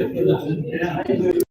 That's good.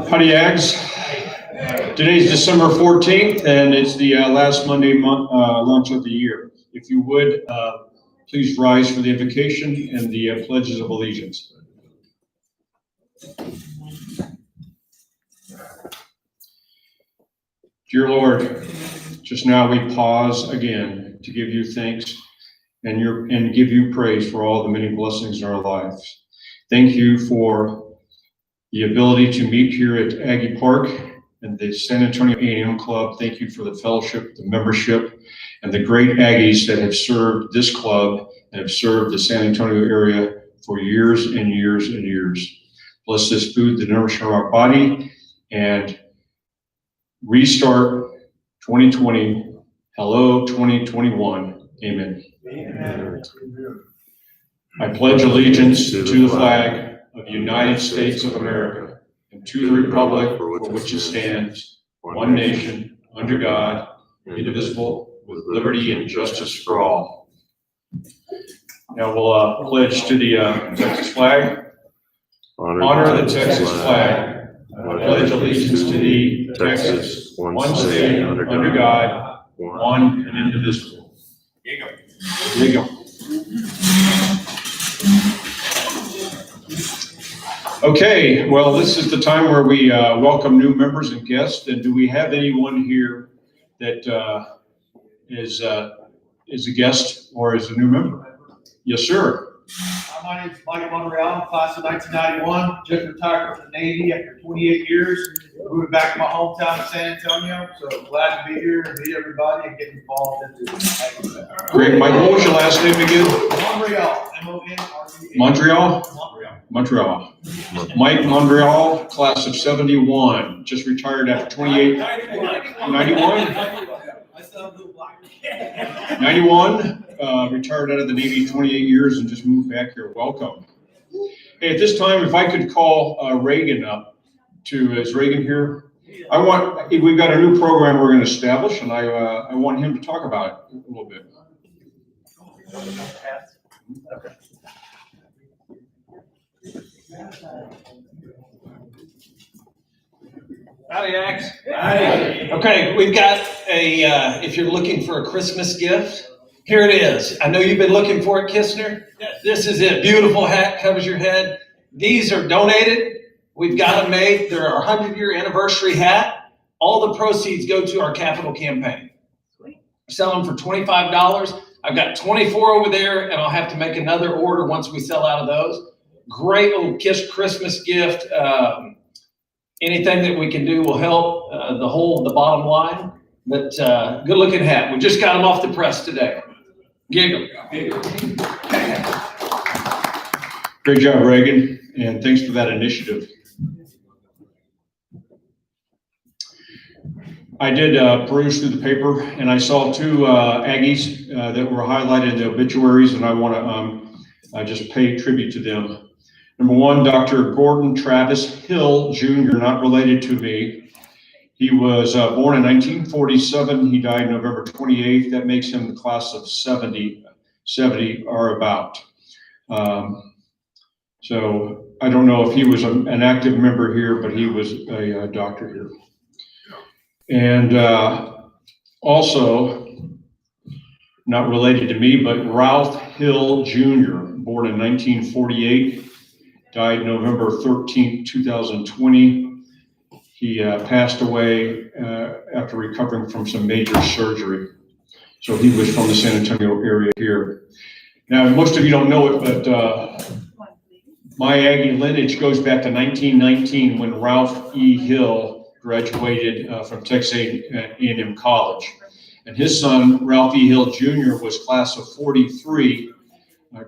Howdy, Ags. Today's December 14th, and it's the last Monday lunch of the year. If you would, please rise for the invocation and the pledges of allegiance. Dear Lord, just now we pause again to give you thanks and give you praise for all the many blessings in our lives. Thank you for the ability to meet here at Aggie Park and the San Antonio A&M Club. Thank you for the fellowship, the membership, and the great Aggies that have served this club and have served the San Antonio area for years and years and years. Bless this food, the nourishment of our body, and restart 2020. Hello, 2021. Amen. Amen. I pledge allegiance to the flag of the United States of America and to the republic for which it stands, one nation, under God, indivisible, with liberty and justice for all. Now we'll pledge to the Texas flag. Honor the Texas flag. I pledge allegiance to thee, Texas, one state, under God, one and indivisible. There you go. There you go. Okay, well, this is the time where we welcome new members and guests. And do we have anyone here that is a guest or is a new member? Yes, sir. My name is Michael Monreal, class of 1991, just retired from the Navy after 28 years. Moving back to my hometown of San Antonio, so glad to be here and meet everybody and get involved into this. Great, Mike. What was your last name again? Monreal, M-O-N-R-E-A. Montreal? Montreal. Mike Monreal, class of 71, just retired after 28. 91? 91, retired out of the Navy 28 years and just moved back here. Welcome. Hey, at this time, if I could call Reagan up is Reagan here? We've got a new program we're going to establish, and I want him to talk about it a little bit. Okay. Howdy, Axe. Howdy. Okay, we've got if you're looking for a Christmas gift, here it is. I know you've been looking for it, Kistner. This is it. Beautiful hat, covers your head. These are donated. We've got them made. They're our 100-year anniversary hat. All the proceeds go to our capital campaign. We're selling for $25. I've got 24 over there, and I'll have to make another order once we sell out of those. Great little Christmas gift. Anything that we can do will help the bottom line. But good looking hat. We just got them off the press today. Giggle. Great job, Reagan, and thanks for that initiative. I did peruse through the paper, and I saw two Aggies that were highlighted in the obituaries, and I want to just pay tribute to them. Number one, Dr. Gordon Travis Hill, Jr., not related to me. He was born in 1947. He died November 28th. That makes him the class of 70 or about. So I don't know if he was an active member here, but he was a doctor here. And also, not related to me, but Ralph Hill Jr., born in 1948, died November 13th, 2020. He passed away after recovering from some major surgery. So he was from the San Antonio area here. Now, most of you don't know it, but my Aggie lineage goes back to 1919 when Ralph E. Hill graduated from Texas A&M College. And his son, Ralph E. Hill Jr., was class of 43,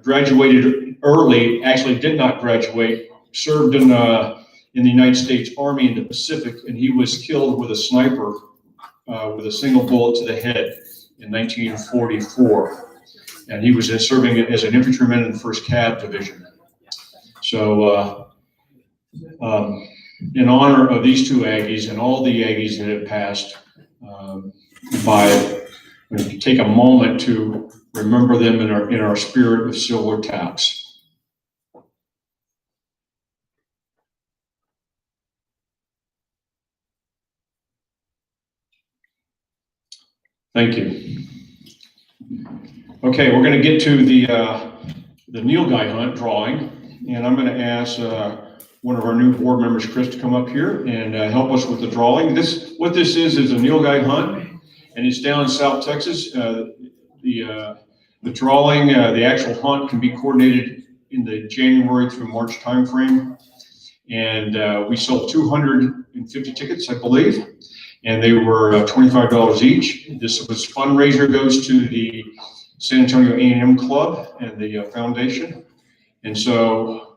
graduated early, actually did not graduate, served in the United States Army in the Pacific, and he was killed with a sniper with a single bullet to the head in 1944. And he was serving as an infantryman in the 1st Cav Division. So in honor of these two Aggies and all the Aggies that have passed, take a moment to remember them in our spirit of silver taps. Thank you. Okay, we're going to get to the Nilgai hunt drawing, and I'm going to ask one of our new board members, Chris, to come up here and help us with the drawing. What this is a Nilgai hunt, and it's down in South Texas. The drawing, the actual hunt can be coordinated in the January through March timeframe, and we sold 250 tickets, I believe. And they were $25 each. This fundraiser goes to the San Antonio A&M Club and the foundation. And so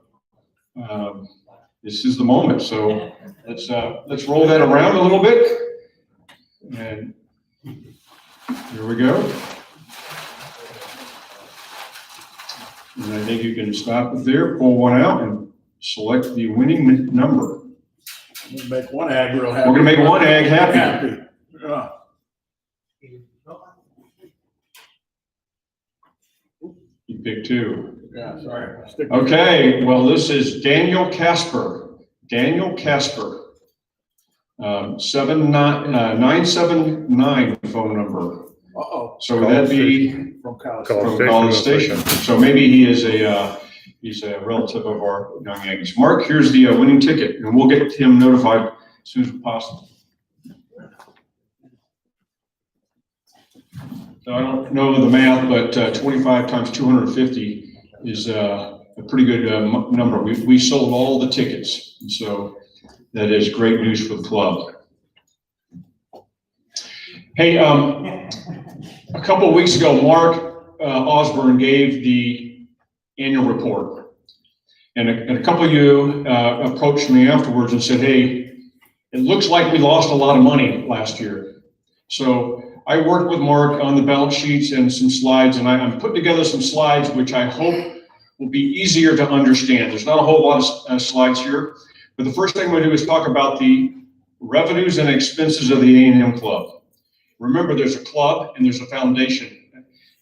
this is the moment. So let's roll that around a little bit. And here we go. And I think you can stop it there, pull one out, and select the winning number. We'll make one ag real happy. We're gonna make one ag happy. Yeah. You picked two. Yeah, sorry. Okay, well, this is Daniel Casper. Daniel Casper. 979 phone number. Uh-oh. So would that be From College. from College Station? So maybe he is he's a relative of our young Aggies. Mark, here's the winning ticket, and we'll get him notified as soon as possible. So I don't know the math, but 25 times 250 is a pretty good number. We sold all the tickets, and so that is great news for the club. Hey, a couple of weeks ago, Mark Osborne gave the annual report. And a couple of you approached me afterwards and said, hey, it looks like we lost a lot of money last year. So I worked with Mark on the balance sheets and some slides, and I'm putting together some slides which I hope will be easier to understand. There's not a whole lot of slides here, but the first thing I'm going to do is talk about the revenues and expenses of the A&M Club. Remember, there's a club and there's a foundation.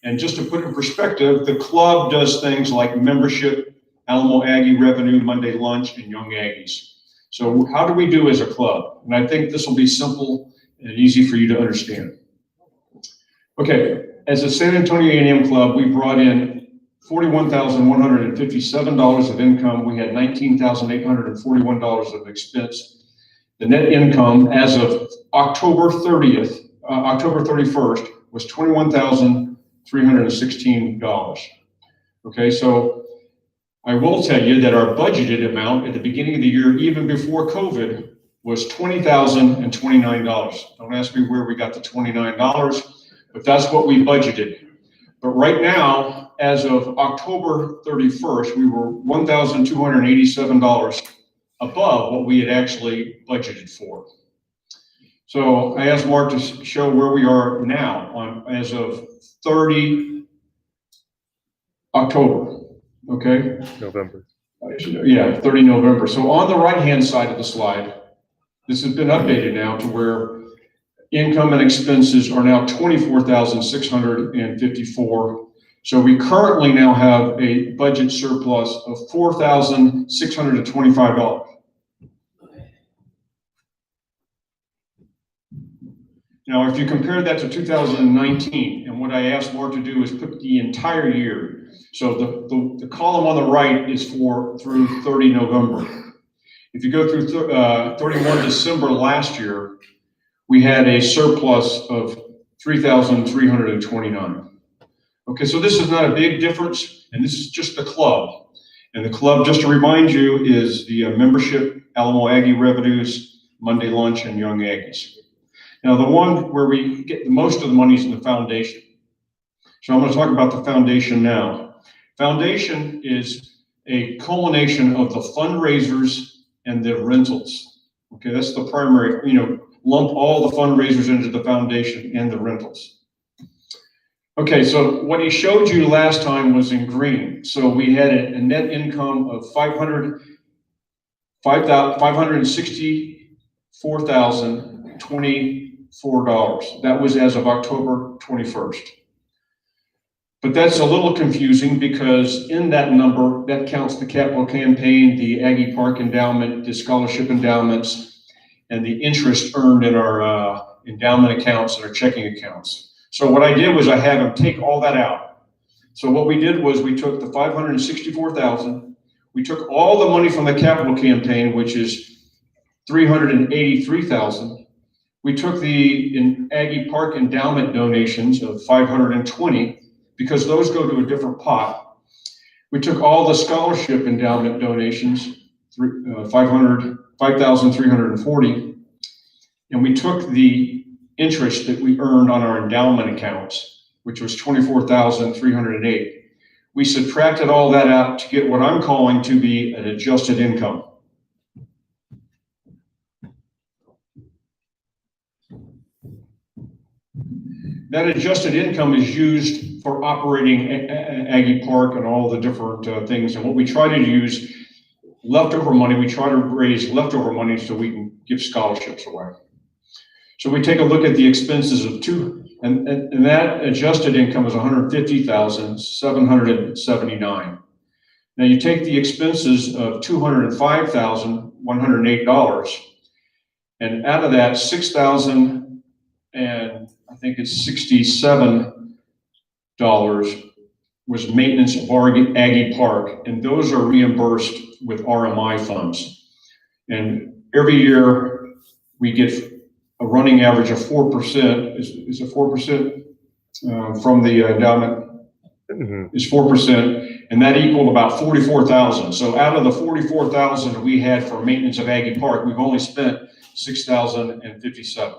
And just to put it in perspective, the club does things like membership, Alamo Aggie revenue, Monday lunch, and Young Aggies. So how do we do as a club? And I think this will be simple and easy for you to understand. Okay, as a San Antonio A&M Club, we brought in $41,157 of income. We had $19,841 of expense. The net income as of October 31st was $21,316. Okay, so I will tell you that our budgeted amount at the beginning of the year, even before COVID, was $20,029. Don't ask me where we got the $29, but that's what we budgeted. But right now, as of October 31st, we were $1,287 above what we had actually budgeted for. So I asked Mark to show where we are now as of 30 October, okay? November. Yeah, 30 November. So on the right-hand side of the slide, this has been updated now to where income and expenses are now $24,654. So we currently now have a budget surplus of $4,625. Now, if you compare that to 2019, and what I asked Mark to do is put the entire year. So the column on the right is through 30 November. If you go through 31 December last year, we had a surplus of 3,329. Okay, so this is not a big difference, and this is just the club. And the club, just to remind you, is the membership, Alamo Aggie revenues, Monday lunch, and Young Aggies. Now, the one where we get the most of the money is in the foundation. So I'm going to talk about the foundation now. Foundation is a culmination of the fundraisers and the rentals. Okay, that's the primary, lump all the fundraisers into the foundation and the rentals. Okay, so what he showed you last time was in green. So we had a net income of $564,024. That was as of October 21st. But that's a little confusing because in that number, that counts the capital campaign, the Aggie Park endowment, the scholarship endowments, and the interest earned in our endowment accounts and our checking accounts. So what I did was I had them take all that out. So what we did was we took the 564,000, we took all the money from the capital campaign, which is 383,000. We took the Aggie Park endowment donations of 520, because those go to a different pot. We took all the scholarship endowment donations, 5,340, and we took the interest that we earned on our endowment accounts, which was 24,308. We subtracted all that out to get what I'm calling to be an adjusted income. That adjusted income is used for operating Aggie Park and all the different things. And what we try to use, leftover money, we try to raise leftover money so we can give scholarships away. So we take a look at the expenses of and that adjusted income is $150,779. Now you take the expenses of $205,108, and out of that, $6,000 and I think it's $67 was maintenance of Aggie Park, and those are reimbursed with RMI funds. And every year we get a running average of 4%. Is it 4% from the endowment? Mm-hmm. Is 4%, and that equaled about 44,000. So out of the 44,000 we had for maintenance of Aggie Park, we've only spent 6,057.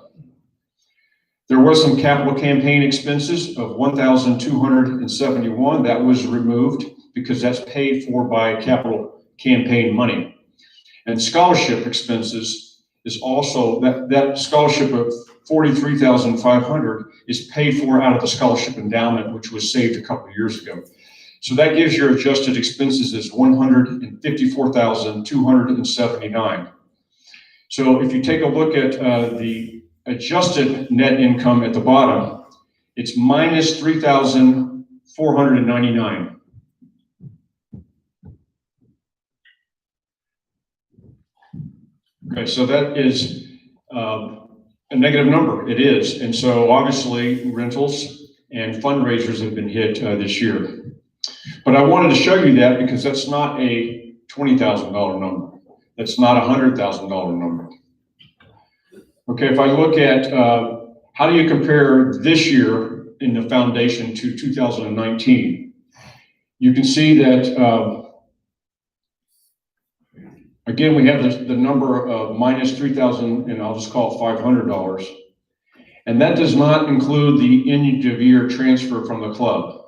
There was some capital campaign expenses of 1,271. That was removed because that's paid for by capital campaign money. And scholarship expenses is also, that scholarship of 43,500 is paid for out of the scholarship endowment, which was saved a couple of years ago. So that gives your adjusted expenses as 154,279. So if you take a look at the adjusted net income at the bottom, it's minus 3,499. Okay, so that is a negative number. It is. And so obviously rentals and fundraisers have been hit this year. But I wanted to show you that because that's not a $20,000 number. That's not a $100,000 number. Okay, if I look at how do you compare this year in the foundation to 2019, you can see that again, we have the number of minus 3,000, and I'll just call it $500. And that does not include the end of year transfer from the club.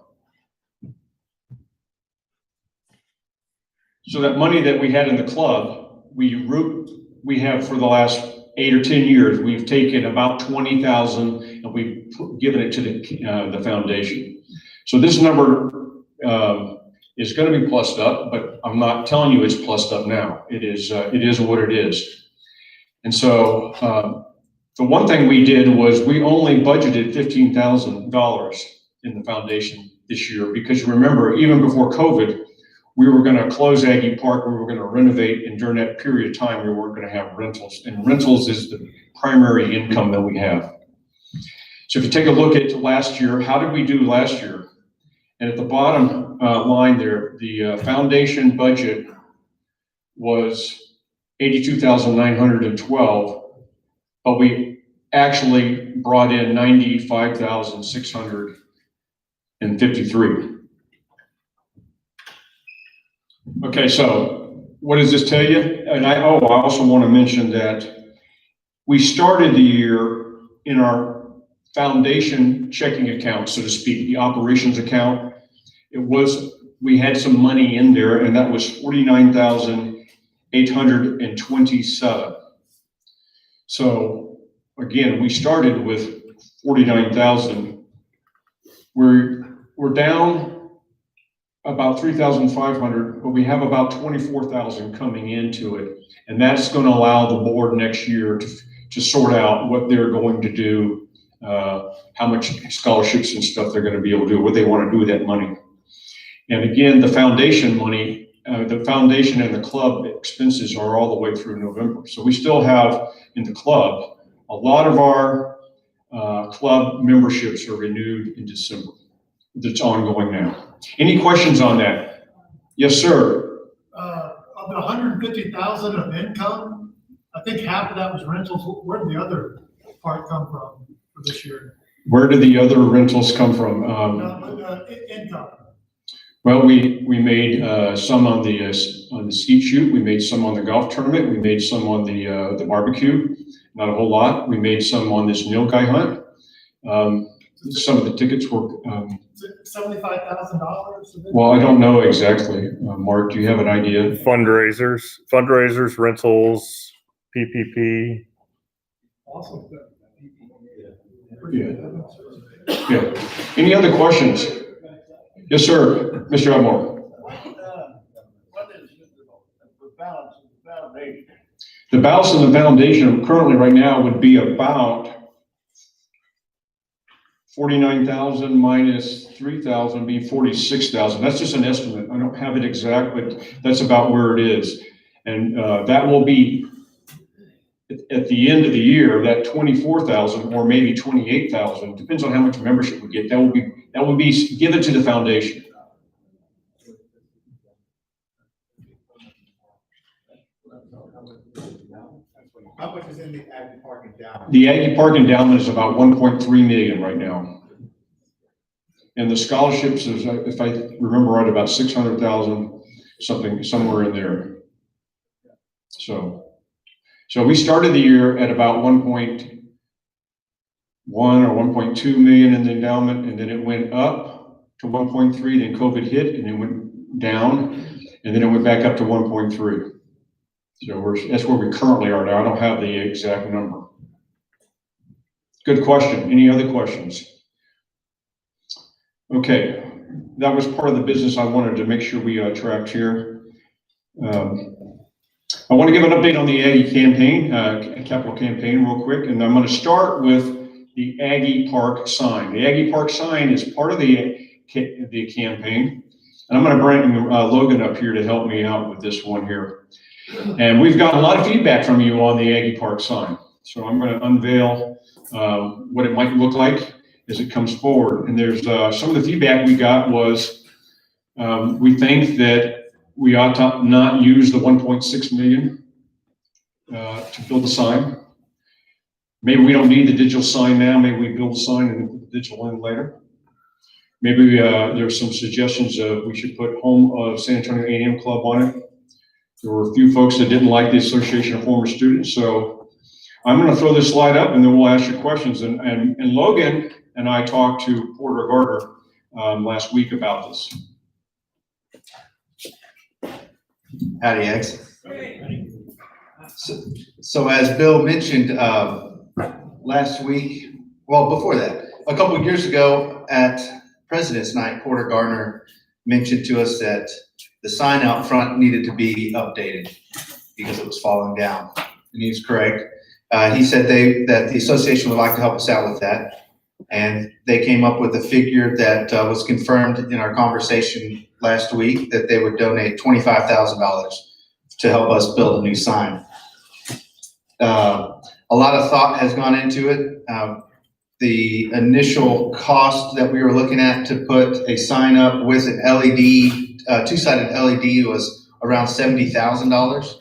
So that money that we had in the club, we have for the last 8 or 10 years, we've taken about 20,000 and we've given it to the foundation. So this number is going to be plussed up, but I'm not telling you it's plussed up now. It is what it is. And so the one thing we did was we only budgeted $15,000 in the foundation this year, because remember, even before COVID, we were going to close Aggie Park, we were going to renovate, and during that period of time, we weren't going to have rentals. And rentals is the primary income that we have. So if you take a look at last year, how did we do last year? And at the bottom line there, the foundation budget was 82,912, but we actually brought in 95,653. Okay, so what does this tell you? And I also want to mention that we started the year in our foundation checking account, so to speak, the operations account. We had some money in there, and that was 49,827. So again, we started with 49,000. We're down about 3,500, but we have about 24,000 coming into it. And that's going to allow the board next year to sort out what they're going to do, how much scholarships and stuff they're going to be able to do, what they want to do with that money. And again, the foundation money, the foundation and the club expenses are all the way through November. So we still have in the club, a lot of our club memberships are renewed in December. That's ongoing now. Any questions on that? Yes, sir. Of the 150,000 of income, I think half of that was rentals. Where did the other part come from for this year? Where did the other rentals come from? Income. Well, we made some on the skeet shoot. We made some on the golf tournament. We made some on the barbecue. Not a whole lot. We made some on this nilgai hunt. Some of the tickets were. $75,000. Well, I don't know exactly. Mark, do you have an idea? Fundraisers, rentals, PPP. Awesome. Yeah. Yeah. Any other questions? Yes, sir. Mr. Elmore. What is the balance of the foundation? The balance of the foundation currently right now would be about 49,000 minus 3,000 be 46,000. That's just an estimate. I don't have it exact, but that's about where it is. And that will be at the end of the year, that 24,000 or maybe 28,000, depends on how much membership we get. That will be given to the foundation. How much is in the Aggie Park endowment? The Aggie Park endowment is about 1.3 million right now. And the scholarships is, if I remember right, about 600,000, something, somewhere in there. So we started the year at about 1.1 or 1.2 million in the endowment, and then it went up to 1.3, then COVID hit, and then went down, and then it went back up to 1.3. So that's where we currently are now. I don't have the exact number. Good question. Any other questions? Okay, that was part of the business I wanted to make sure we tracked here. I want to give an update on the Aggie campaign, capital campaign real quick, and I'm going to start with the Aggie Park sign. The Aggie Park sign is part of the campaign, and I'm going to bring Logan up here to help me out with this one here. And we've got a lot of feedback from you on the Aggie Park sign. So I'm going to unveil what it might look like as it comes forward. And there's some of the feedback we got was we think that we ought to not use the 1.6 million to build the sign. Maybe we don't need the digital sign now. Maybe we build a sign and put the digital in later. Maybe there's some suggestions of we should put Home of San Antonio A&M Club on it. There were a few folks that didn't like the Association of Former Students. So I'm going to throw this slide up and then we'll ask you questions. And Logan and I talked to Porter Gardner last week about this. Howdy, X. So as Bill mentioned last week, well, before that, a couple of years ago at President's Night, Porter Gardner mentioned to us that the sign out front needed to be updated because it was falling down. And he was correct. He said that the association would like to help us out with that. And they came up with a figure that was confirmed in our conversation last week, that they would donate $25,000 to help us build a new sign. A lot of thought has gone into it. the initial cost that we were looking at to put a sign up with an LED, two-sided LED was around $70,000.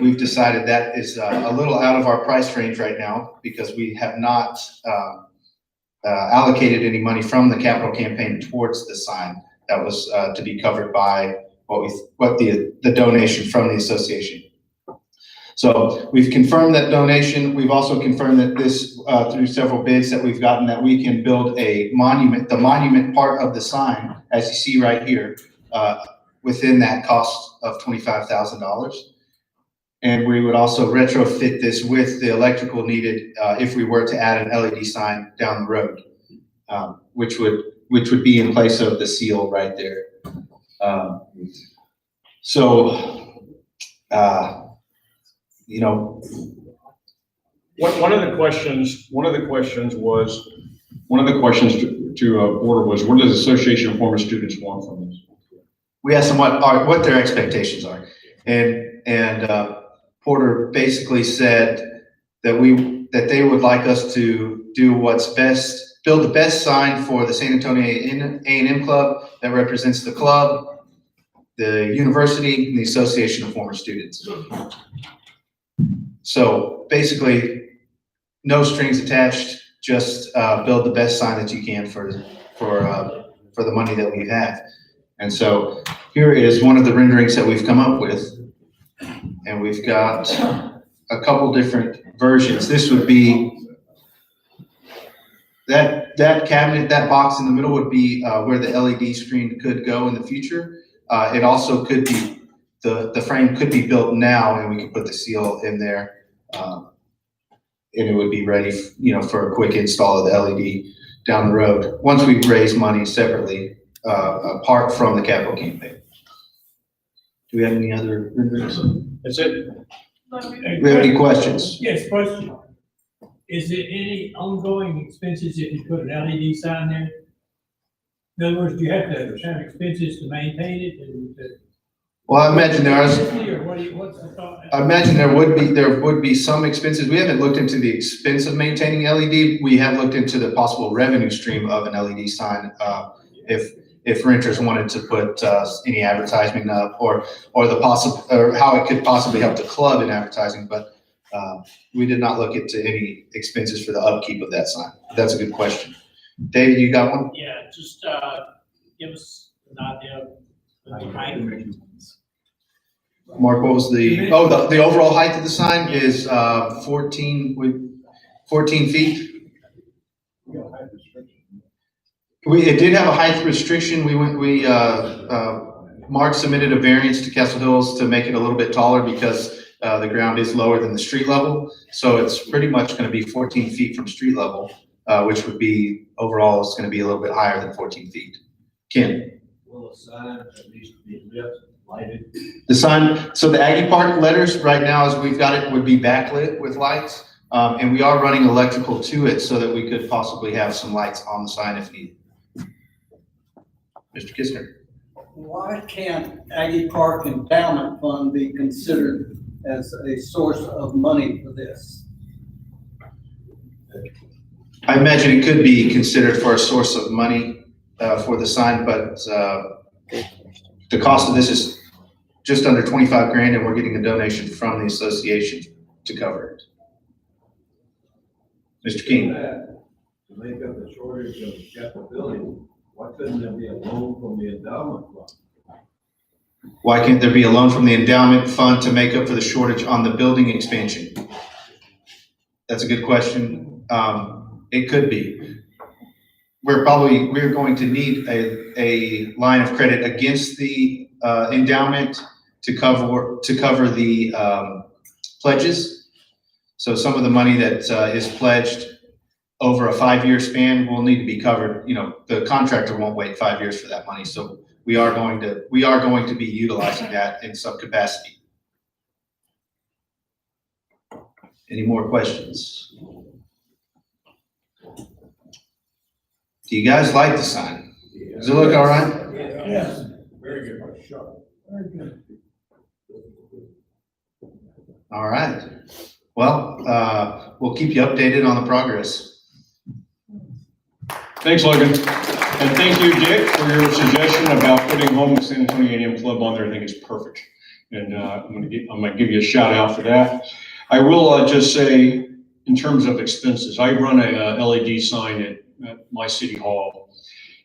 We've decided that is a little out of our price range right now because we have not allocated any money from the capital campaign towards the sign. That was to be covered by what the donation from the association. So we've confirmed that donation. We've also confirmed that this, through several bids that we've gotten, that we can build a monument, the monument part of the sign, as you see right here, within that cost of $25,000. And we would also retrofit this with the electrical needed if we were to add an LED sign down the road, which would be in place of the seal right there. You know, One of the questions to Porter was, what does the Association of Former Students want from this? we asked them what their expectations are, and Porter basically said that they would like us to do what's best, build the best sign for the San Antonio A&M Club that represents the club, the university, and the Association of Former Students. So basically, no strings attached. Just build the best sign that you can for the money that we have. And so here is one of the renderings that we've come up with, and we've got a couple different versions. This would be that cabinet, that box in the middle would be where the LED screen could go in the future. It also could be the frame could be built now, and we could put the seal in there, and it would be ready, for a quick install of the LED down the road once we raise money separately, apart from the capital campaign. Do we have any other renderings? That's it. Do we have any questions? Yes, question. Is there any ongoing expenses if you put an LED sign there? In other words, do you have to have expenses to maintain it and to? Well, I imagine there is. Or what's the thought? I imagine there would be some expenses. We haven't looked into the expense of maintaining LED. We have looked into the possible revenue stream of an LED sign. If renters wanted to put any advertising up, or how it could possibly help the club in advertising, but we did not look into any expenses for the upkeep of that sign. That's a good question. David, you got one? Yeah, just give us an idea of the height. Mark, what was the overall height of the sign is 14 feet. It did have a height restriction. Mark submitted a variance to Castle Hills to make it a little bit taller because the ground is lower than the street level. So it's pretty much going to be 14 feet from street level, which would be, overall, it's going to be a little bit higher than 14 feet. Ken? Will the sign at least be lit, lighted? The sign, so the Aggie Park letters right now, as we've got it, would be backlit with lights. And we are running electrical to it so that we could possibly have some lights on the sign if needed. Mr. Kistner? Why can't Aggie Park Endowment Fund be considered as a source of money for this? I imagine it could be considered for a source of money for the sign, but the cost of this is just under 25 grand, and we're getting a donation from the association to cover it. Mr. King? To make up the shortage of capability, why couldn't there be a loan from the endowment fund? Why can't there be a loan from the endowment fund to make up for the shortage on the building expansion? That's a good question. It could be. We're going to need a line of credit against the endowment to cover the pledges. So some of the money that is pledged over a 5-year span will need to be covered. The contractor won't wait 5 years for that money. So we are going to be utilizing that in some capacity. Any more questions? Do you guys like the sign? Does it look all right? Yes. Very good. Sure. Very good. All right. Well, we'll keep you updated on the progress. Thanks, Logan. And thank you, Dick, for your suggestion about putting Home to San Antonio A&M Club on there. I think it's perfect. And I'm gonna give you a shout out for that. I will just say, in terms of expenses, I run a LED sign at my city hall.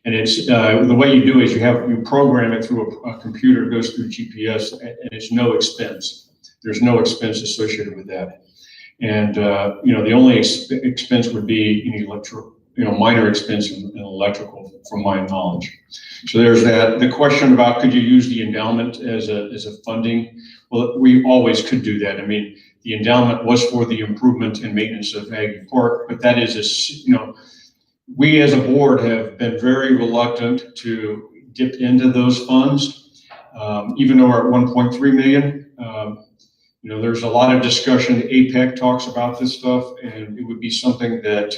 And it's, the way you do it is you program it through a computer, it goes through GPS, and it's no expense. There's no expense associated with that. And, the only expense would be any minor expense in electrical, from my knowledge. So there's that. The question about could you use the endowment as a funding? Well, we always could do that. I mean, the endowment was for the improvement and maintenance of Aggie Park, but that is we as a board have been very reluctant to dip into those funds, even though we're at 1.3 million. There's a lot of discussion. APEC talks about this stuff, and it would be something that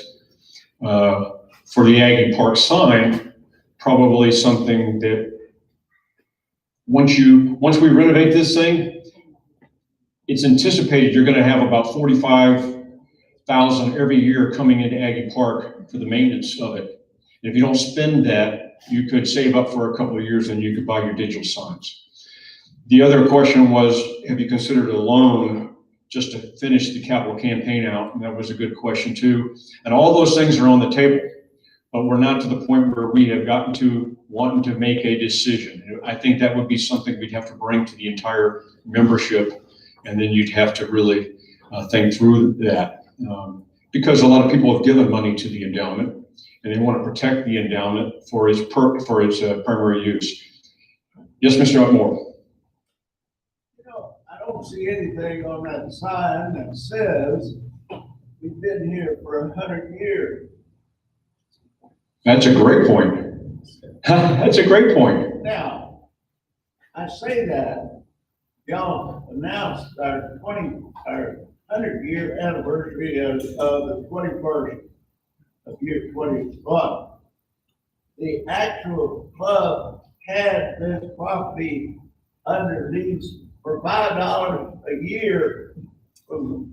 for the Aggie Park sign, probably something that once we renovate this thing, it's anticipated you're going to have about 45,000 every year coming into Aggie Park for the maintenance of it. And if you don't spend that, you could save up for a couple of years and you could buy your digital signs. The other question was, have you considered a loan just to finish the capital campaign out? And that was a good question too. And all those things are on the table, but we're not to the point where we have gotten to wanting to make a decision. I think that would be something we'd have to bring to the entire membership, and then you'd have to really think through that. Because a lot of people have given money to the endowment, and they want to protect the endowment for its primary use. Yes, Mr. Upmore. I don't see anything on that sign that says we've been here for 100 years. That's a great point. That's a great point. Now, I say that y'all announced our 100-year anniversary of the 21st of year 21. The actual club had this property under lease for $5 a year from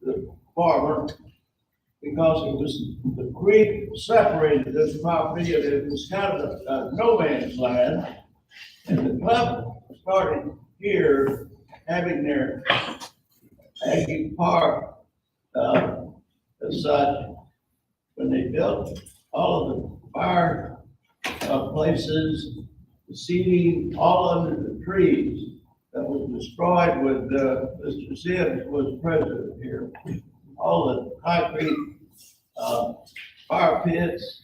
the farmer, because it was, the creek separated this property, and it was kind of a no man's land. And the club started here having their Aggie Park as such, when they built all of the fire places, the seating, all under the trees that was destroyed when Mr. Sims was president here. All the concrete fire pits,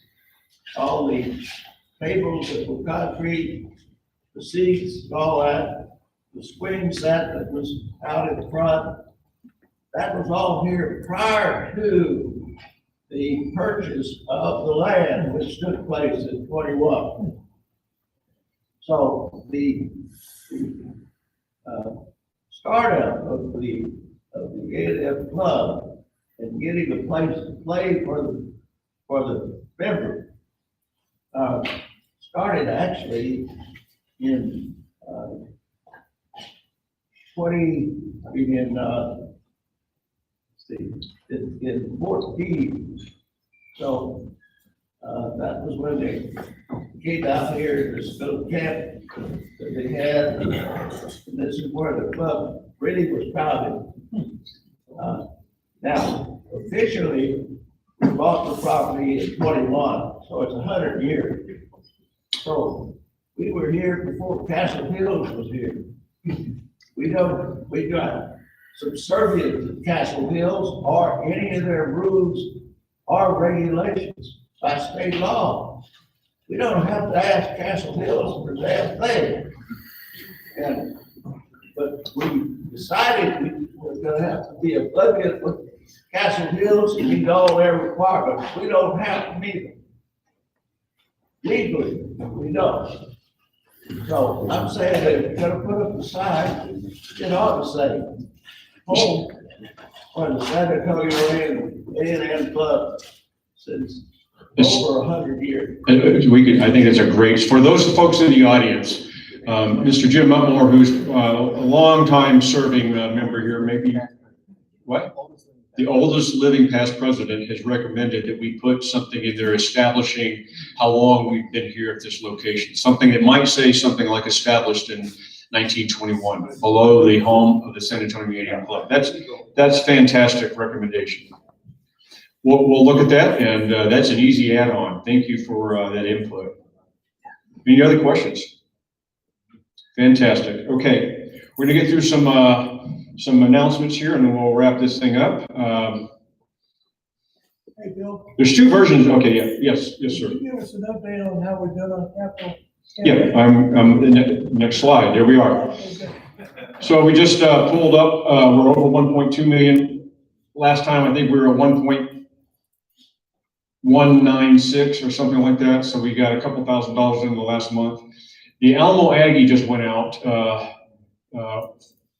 all the tables that were concrete, the seats, all that, the swing set that was out in front, that was all here prior to the purchase of the land, which took place in 21. So the startup of the A&M club and getting a place to play for the member started actually in 14. So that was when they came out here to this little camp that they had. And this is where the club really was founded. Now, officially, we bought the property in 21, so it's 100 years. So we were here before Castle Hills was here. We got subservient to Castle Hills or any of their rules or regulations by state law. We don't have to ask Castle Hills for that thing. But we decided we were gonna have to be oblivious with Castle Hills and meet all their requirements. We don't have to meet them. Legally, we don't. So I'm saying that if you're gonna put up a sign, it ought to say, home for the San Antonio A&M Club since over 100 years. I think it's a great, for those folks in the audience, Mr. Jim Upmore, who's a long time serving member here, maybe what? The oldest living past president has recommended that we put something in there establishing how long we've been here at this location. Something that might say something like established in 1921, below the home of the San Antonio Indian Club. That's fantastic recommendation. We'll look at that, and that's an easy add-on. Thank you for that input. Any other questions? Fantastic. Okay, we're gonna get through some announcements here, and then we'll wrap this thing up. Hey, Bill, There's two versions. Okay, yeah, yes, sir. can you give us an update on how we're doing on capital? Yeah, I'm the next slide. There we are. So we just pulled up. We're over 1.2 million. Last time I think we were at 1.196 or something like that. So we got a couple $1,000s in the last month. The Alamo Aggie just went out.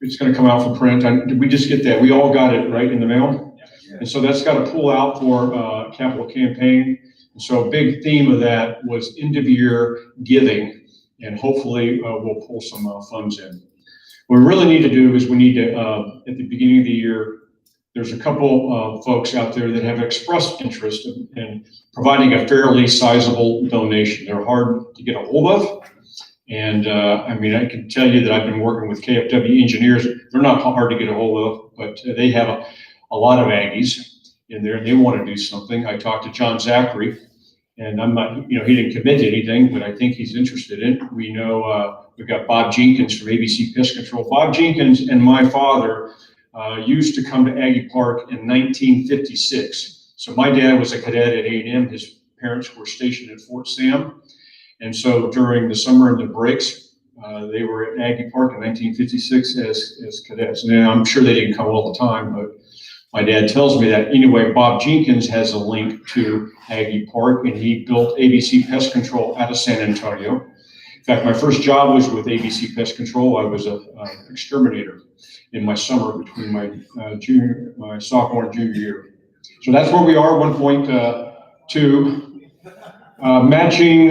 It's going to come out for print. Did we just get that? We all got it right in the mail. And so that's got to pull out for capital campaign. And so a big theme of that was end of year giving, and hopefully we'll pull some funds in. What we really need to do is we need to, at the beginning of the year, there's a couple folks out there that have expressed interest in providing a fairly sizable donation. They're hard to get a hold of. And I mean, I can tell you that I've been working with KFW engineers. They're not hard to get a hold of, but they have a lot of Aggies in there, and they want to do something. I talked to John Zachary, and I'm not, he didn't commit to anything, but I think he's interested in it. We know we've got Bob Jenkins from ABC Pest Control. Bob Jenkins and my father used to come to Aggie Park in 1956. So my dad was a cadet at A&M. His parents were stationed at Fort Sam. And so during the summer and the breaks, they were at Aggie Park in 1956 as cadets. Now, I'm sure they didn't come all the time, but my dad tells me that. Anyway, Bob Jenkins has a link to Aggie Park, and he built ABC Pest Control out of San Antonio. In fact, my first job was with ABC Pest Control. I was an exterminator in my summer between my sophomore and junior year. So that's where we are, 1.2. Matching,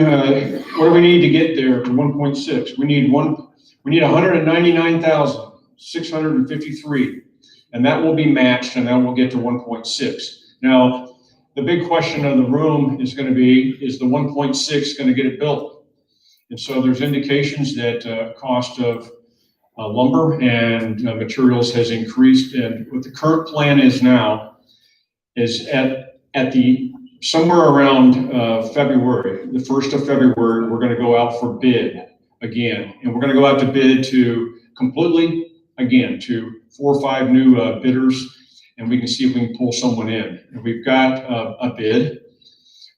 what do we need to get there to 1.6? We need 199,653, and that will be matched, and then we'll get to 1.6. Now, the big question of the room is going to be, is the 1.6 going to get it built? And so there's indications that cost of lumber and materials has increased, and what the current plan is now is at the somewhere around February, the 1st of February, we're going to go out for bid again. And we're going to go out to bid to 4 or 5 new bidders, and we can see if we can pull someone in. And we've got a bid,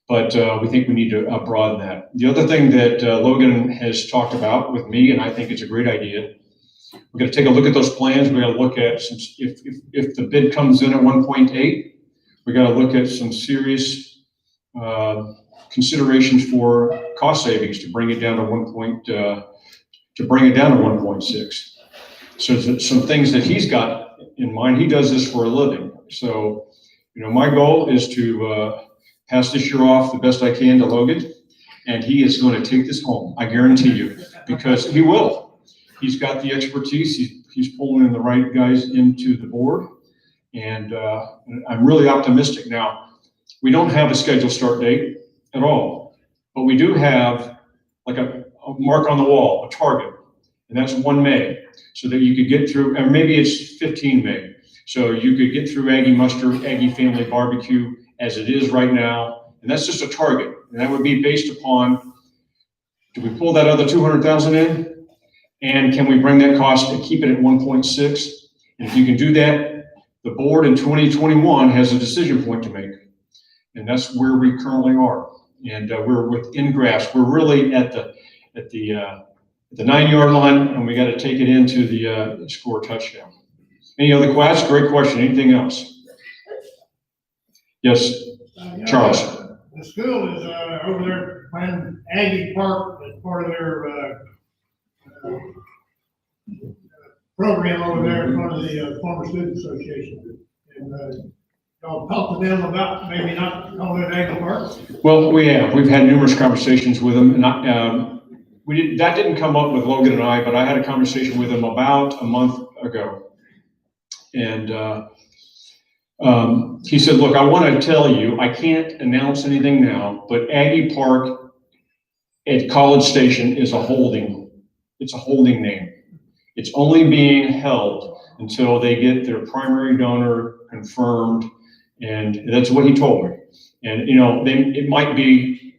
but we think we need to broaden that. The other thing that Logan has talked about with me, and I think it's a great idea, we're going to take a look at those plans. We're going to look at some, if the bid comes in at 1.8, we got to look at some serious considerations for cost savings to bring it down to 1.6. So some things that he's got in mind. He does this for a living. So, my goal is to pass this year off the best I can to Logan, and he is going to take this home. I guarantee you, because he will. He's got the expertise. He's pulling in the right guys into the board, and I'm really optimistic. Now, we don't have a scheduled start date at all, but we do have like a mark on the wall, a target, and that's 1 May, so that you could get through, and maybe it's 15 May, so you could get through Aggie Muster, Aggie Family Barbecue as it is right now, and that's just a target, and that would be based upon, do we pull that other 200,000 in, and can we bring that cost and keep it at 1.6? And if you can do that, the board in 2021 has a decision point to make. And that's where we currently are. And we're within grasp. We're really at the 9-yard line, and we got to take it into the score touchdown. Any other questions? Great question. Anything else? Yes, Charles. The school is over there planning Aggie Park as part of their program over there in front of the Former Student Association. And y'all talk to them about maybe not calling it Aggie Park? Well, we've had numerous conversations with them, and that didn't come up with Logan and I, but I had a conversation with him about a month ago. And He said, look, I want to tell you, I can't announce anything now, but Aggie Park at College Station is it's a holding name. It's only being held until they get their primary donor confirmed, and that's what he told me. And, you know, it might be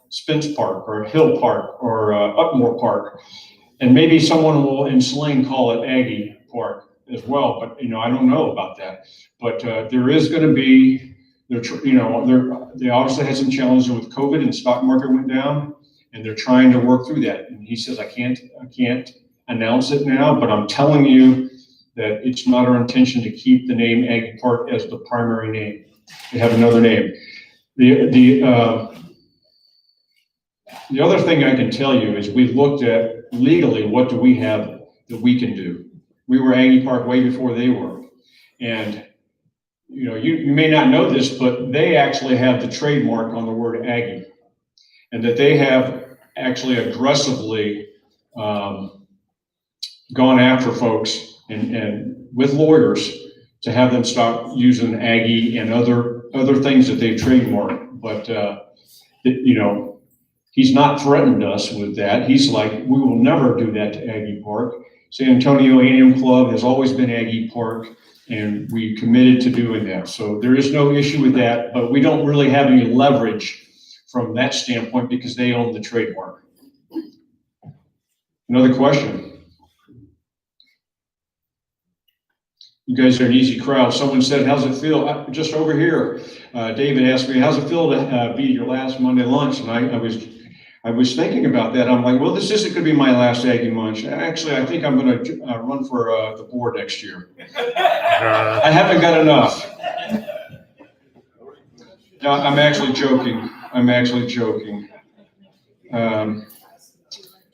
Spence Park or Hill Park or Upmore Park, and maybe someone will in slang call it Aggie Park as well, but, you know, I don't know about that. But there is going to be, they obviously had some challenges with COVID and stock market went down, and they're trying to work through that. And he says, I can't announce it now, but I'm telling you that it's not our intention to keep the name Aggie Park as the primary name. They have another name. The other thing I can tell you is we've looked at legally, what do we have that we can do? We were Aggie Park way before they were. And you know, you may not know this, but they actually have the trademark on the word Aggie, and that they have actually aggressively gone after folks and with lawyers to have them stop using Aggie and other things that they've trademarked. But you know, he's not threatened us with that. He's like, we will never do that to Aggie Park. San Antonio A&M Club has always been Aggie Park, and we committed to doing that. So there is no issue with that, but we don't really have any leverage from that standpoint because they own the trademark. Another question. You guys are an easy crowd. Someone said, how's it feel? Just over here, David asked me, how's it feel to be your last Monday lunch? And I was thinking about that. I'm like, well, this isn't going to be my last Aggie lunch. Actually, I think I'm going to run for the board next year. I haven't got enough. No, I'm actually joking.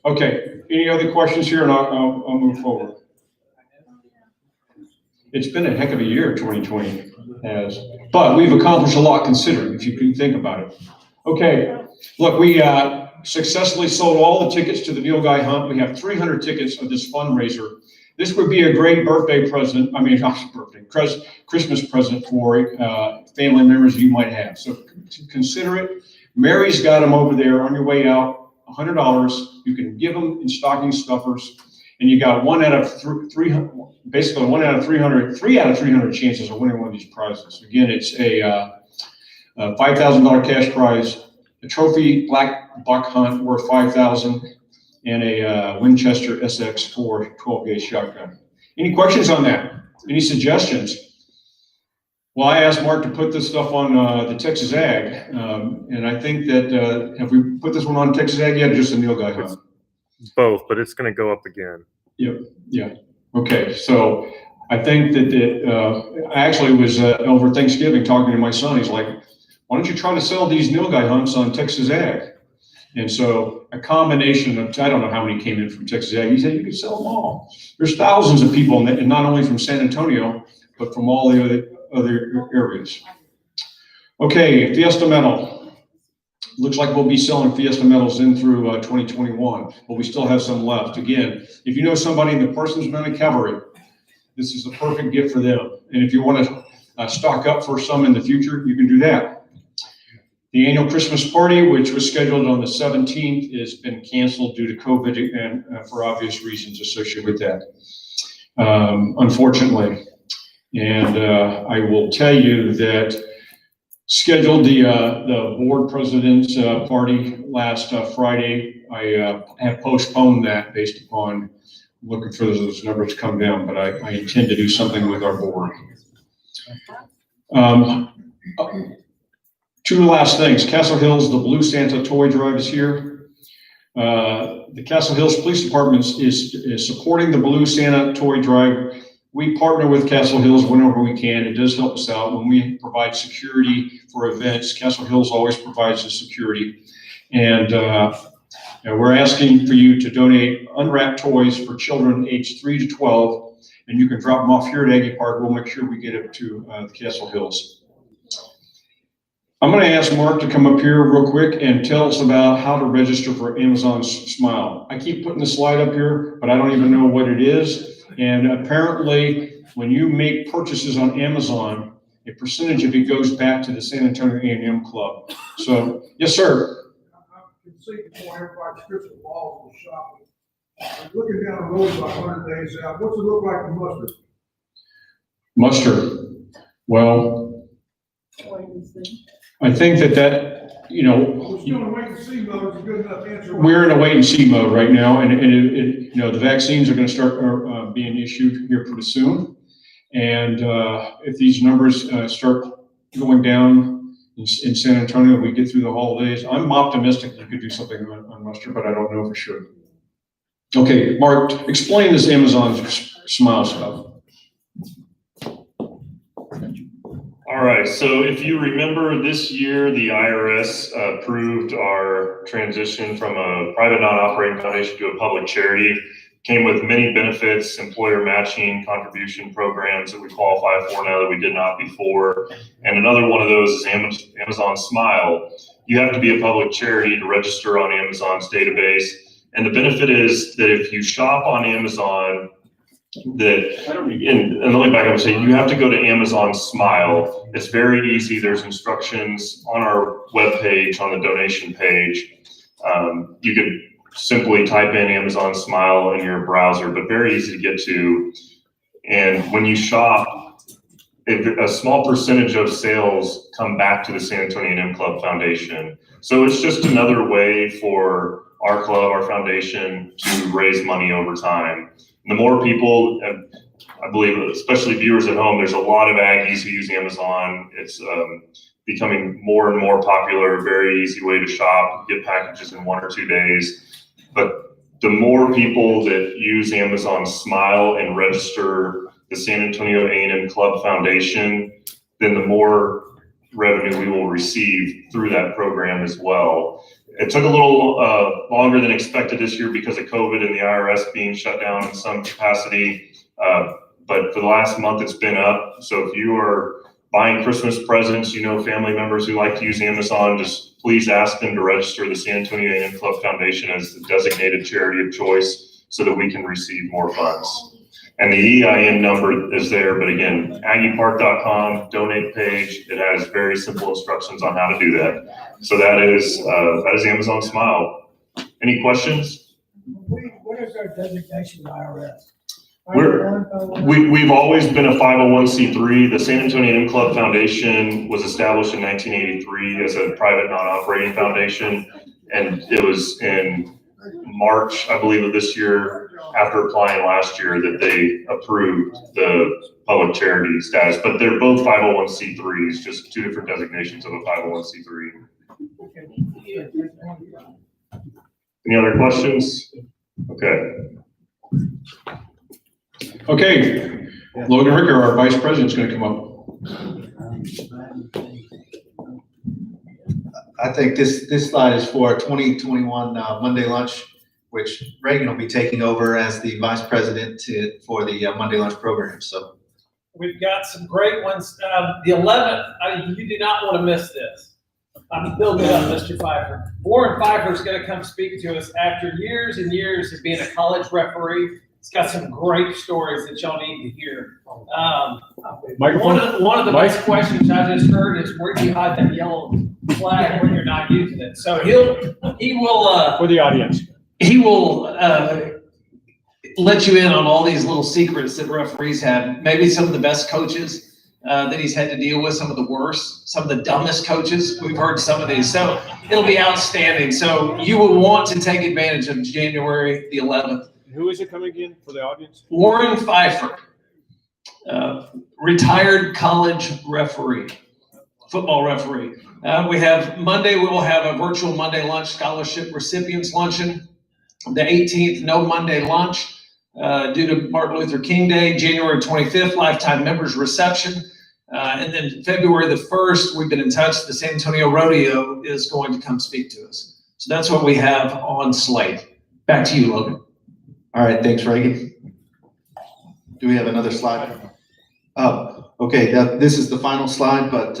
Okay, any other questions here, and I'll move forward. It's been a heck of a year, 2020 has, but we've accomplished a lot considering, if you can think about it. Okay, look, we successfully sold all the tickets to the Neil Guy Hunt. We have 300 tickets of this fundraiser. This would be a great birthday present. I mean, not birthday, Christmas present for family members you might have. So consider it. Mary's got them over there on your way out, $100. You can give them in stocking stuffers, and you got 1 out of 300, basically 1 out of 300, 3 out of 300 chances of winning one of these prizes. Again, it's a $5,000 cash prize, a trophy black buck hunt worth $5,000, and a Winchester SX4 12-gauge shotgun. Any questions on that? Any suggestions? Well, I asked Mark to put this stuff on the Texas Ag, and I think that, have we put this one on Texas Ag yet, or just the Neil Guy Hunt? Both, but it's going to go up again. Yep, yeah. Okay, so I think that I actually was over Thanksgiving talking to my son. He's like, why don't you try to sell these Neil Guy Hunts on Texas Ag? And so a combination of, I don't know how many came in from Texas Ag. He said, you can sell them all. There's thousands of people, and not only from San Antonio, but from all the other areas. Okay, Fiesta Metal. Looks like we'll be selling Fiesta Metals in through 2021, but we still have some left. Again, if you know somebody in the Parsons Mounted Cavalry, this is the perfect gift for them. And if you want to stock up for some in the future, you can do that. The annual Christmas party, which was scheduled on the 17th, has been canceled due to COVID and for obvious reasons associated with that, unfortunately. And I will tell you that scheduled the board president's party last Friday. I have postponed that based upon looking for those numbers to come down, but I intend to do something with our board. Two last things. Castle Hills, the Blue Santa toy drive is here. The Castle Hills Police Department is supporting the Blue Santa toy drive. We partner with Castle Hills whenever we can. It does help us out when we provide security for events. Castle Hills always provides the security. And we're asking for you to donate unwrapped toys for children aged 3 to 12. And you can drop them off here at Aggie Park. We'll make sure we get it to the Castle Hills. I'm going to ask Mark to come up here real quick and tell us about how to register for Amazon Smile. I keep putting the slide up here, but I don't even know what it is. And apparently, when you make purchases on Amazon a percentage of it goes back to the San Antonio A&M Club. So, yes, sir. I can see before everybody's crystal balls was shopping. Looking down the road about 100 days out, what's it look like for mustard? Mustard. Well, I think that, you know, We're still in wait and see mode, it's a good enough answer. we're in a wait and see mode right now, and you know, the vaccines are going to start being issued here pretty soon. And if these numbers start going down in San Antonio, we get through the holidays, I'm optimistic you could do something on mustard, but I don't know for sure. Okay, Mark, explain this Amazon Smile stuff. All right, so if you remember this year, the IRS approved our transition from a private non-operating foundation to a public charity. Came with many benefits, employer matching contribution programs that we qualify for now that we did not before. And another one of those is Amazon Smile. You have to be a public charity to register on Amazon's database. And the benefit is that if you shop on Amazon, and let me back up and say, you have to go to Amazon Smile. It's very easy. There's instructions on our webpage, on the donation page. You could simply type in Amazon Smile in your browser, but very easy to get to. And when you shop, a small percentage of sales come back to the San Antonio A&M Club Foundation. So it's just another way for our club, our foundation, to raise money over time. The more people, I believe, especially viewers at home, there's a lot of Aggies who use Amazon. It's becoming more and more popular, very easy way to shop, get packages in 1 or 2 days. But the more people that use Amazon Smile and register the San Antonio A&M Club Foundation, then the more revenue we will receive through that program as well. It took a little longer than expected this year because of COVID and the IRS being shut down in some capacity. But for the last month, it's been up. So if you are buying Christmas presents, you know, family members who like to use Amazon, just please ask them to register the San Antonio A&M Club Foundation as the designated charity of choice so that we can receive more funds. And the EIN number is there, but again, aggiepark.com, donate page. It has very simple instructions on how to do that. So that is Amazon Smile. Any questions? What is our designation with IRS? We've always been a 501c3. The San Antonio A&M Club Foundation was established in 1983 as a private non-operating foundation. And it was in March, I believe, of this year, after applying last year, that they approved the public charity status. But they're both 501c3s, just two different designations of a 501c3. Any other questions? Okay. Okay, Logan Ricker, our vice president, is going to come up. I think this slide is for 2021 Monday lunch, which Reagan will be taking over as the vice president for the Monday lunch program. So We've got some great ones. The 11th, you do not want to miss this. I'm building it up, Mr. Pfeiffer. Warren Pfeiffer is going to come speak to us after years and years of being a college referee. He's got some great stories that y'all need to hear. One of the best questions I just heard is, where do you hide that yellow flag when you're not using it? So he will For the audience. he will let you in on all these little secrets that referees have. Maybe some of the best coaches that he's had to deal with, some of the worst, some of the dumbest coaches. We've heard some of these. So it'll be outstanding. So you will want to take advantage of January the 11th. Who is it coming again for the audience? Warren Pfeiffer, retired college referee, football referee. We have Monday, we will have a virtual Monday lunch scholarship recipients luncheon. The 18th, no Monday lunch due to Martin Luther King Day. January 25th, lifetime members reception. And then February the 1st, we've been in touch. The San Antonio Rodeo is going to come speak to us. So that's what we have on slate. Back to you, Logan. all right, thanks, Reagan. Do we have another slide? Okay, this is the final slide, but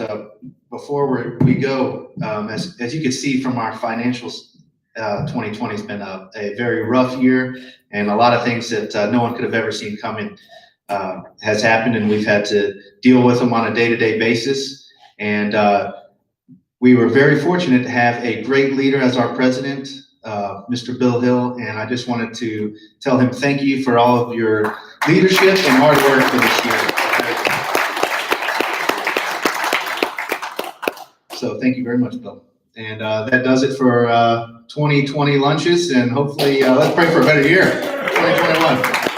before we go, as you can see from our financials, 2020 has been a very rough year, and a lot of things that no one could have ever seen coming. has happened, and we've had to deal with them on a day-to-day basis. And we were very fortunate to have a great leader as our president, Mr. Bill Hill, and I just wanted to tell him thank you for all of your leadership and hard work for this year. So thank you very much, Bill. And that does it for 2020 lunches, and hopefully let's pray for a better year, 2021.